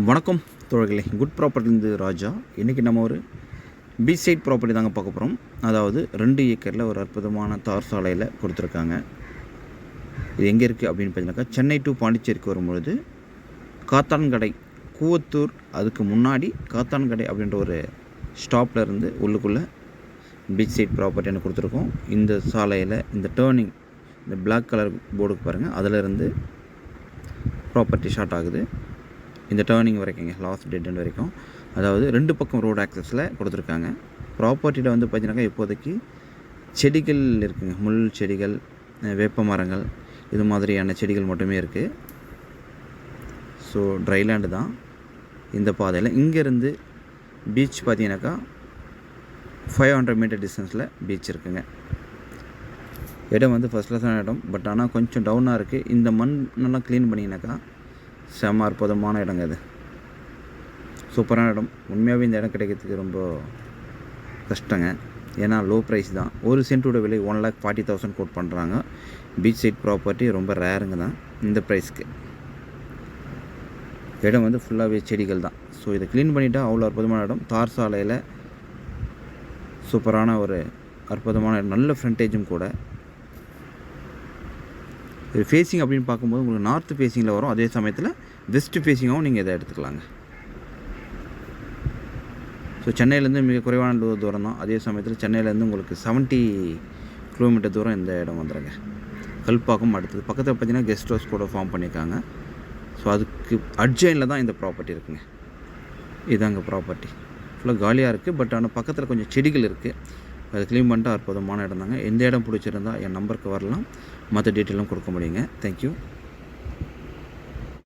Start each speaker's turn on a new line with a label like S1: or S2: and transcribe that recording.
S1: வணக்கம் தோழர்களே, குட் ப்ராப்பர்ட்டிலேருந்து ராஜா. இன்றைக்கி நம்ம ஒரு பீச் சைட் ப்ராப்பர்ட்டி தாங்க பார்க்க போகிறோம். அதாவது 2 ஏக்கரில் ஒரு அற்புதமான தார் சாலையில் கொடுத்துருக்காங்க. இது எங்கே இருக்குது அப்படின்னு பார்த்தீங்கன்னாக்கா, சென்னை டு பாண்டிச்சேரிக்கு வரும்பொழுது காத்தான்கடை, கூவத்தூர், அதுக்கு முன்னாடி காத்தான்கடை அப்படின்ற ஒரு ஸ்டாப்பில் இருந்து உள்ளுக்குள்ளே பீச் சைட் ப்ராப்பர்ட்டி எனக்கு கொடுத்துருக்கோம். இந்த சாலையில் இந்த டேர்னிங், இந்த பிளாக் கலர் போர்டுக்கு பாருங்கள், அதிலிருந்து ப்ராப்பர்ட்டி ஸ்டார்ட் ஆகுது. இந்த டேர்னிங் வரைக்குங்க, லாஸ்ட் டெட் எண்ட் வரைக்கும். அதாவது 2 பக்கம் ரோடு ஆக்சஸில் கொடுத்துருக்காங்க. ப்ராப்பர்ட்டியில் வந்து பார்த்திங்கனாக்கா இப்போதைக்கு செடிகள் இருக்குங்க, முள் செடிகள், வேப்ப மரங்கள், இது மாதிரியான செடிகள் மட்டுமே இருக்குது. ஸோ ட்ரைலேண்டு தான் இந்த பாதையில். இங்கேருந்து பீச் பார்த்திங்கனாக்கா 500 மீட்டர் டிஸ்டன்ஸில் பீச் இருக்குங்க. இடம் வந்து ஃபஸ்ட் கிளாஸான இடம். பட் ஆனால் கொஞ்சம் டவுனாக இருக்குது. இந்த மண்ணெல்லாம் க்ளீன் பண்ணிங்கனாக்கா செம அற்புதமான இடங்க. இது சூப்பரான இடம். உண்மையாகவே இந்த இடம் கிடைக்கிறதுக்கு ரொம்ப கஷ்டங்க. ஏன்னா லோ ப்ரைஸ் தான். ஒரு சென்ட்டோட விலை 1,40,000 கோட் பண்ணுறாங்க. பீச் சைட் ப்ராப்பர்ட்டி ரொம்ப ரேருங்க தான் இந்த ப்ரைஸ்க்கு. இடம் வந்து ஃபுல்லாகவே செடிகள் தான். ஸோ இதை க்ளீன் பண்ணிவிட்டா அவ்வளோ அற்புதமான இடம். தார் சாலையில் சூப்பரான ஒரு அற்புதமான நல்ல ஃப்ரண்டேஜும் கூட. இது ஃபேஸிங் அப்படின்னு பார்க்கும்போது உங்களுக்கு நார்த் ஃபேஸிங்கில் வரும். அதே சமயத்தில் வெஸ்ட் ஃபேஸிங்காகவும் நீங்கள் இதை எடுத்துக்கலாங்க. ஸோ சென்னையிலேருந்து மிக குறைவான தூரம் தான். அதே சமயத்தில் சென்னையிலேருந்து உங்களுக்கு 70 கிலோமீட்டர் தூரம் இந்த இடம் வந்துடுங்க. கல்பாக்கம் அடுத்தது. பக்கத்தில் பார்த்திங்கன்னா கெஸ்ட் ஹவுஸ் கூட ஃபார்ம் பண்ணியிருக்காங்க. ஸோ அதுக்கு அட்ஜைனில் தான் இந்த ப்ராப்பர்ட்டி இருக்குங்க. இதுதாங்க ப்ராப்பர்ட்டி. ஃபுல்லாக காலியாக இருக்குது. பட் ஆனால் பக்கத்தில் கொஞ்சம் செடிகள் இருக்குது. அது க்ளீன் பண்ணிட்டு அற்புதமான இடம் தாங்க. எந்த இடம் பிடிச்சிருந்தால் என் நம்பருக்கு வரலாம். மற்ற டீட்டெயிலும் கொடுக்க முடியுங்க. தேங்க்யூ.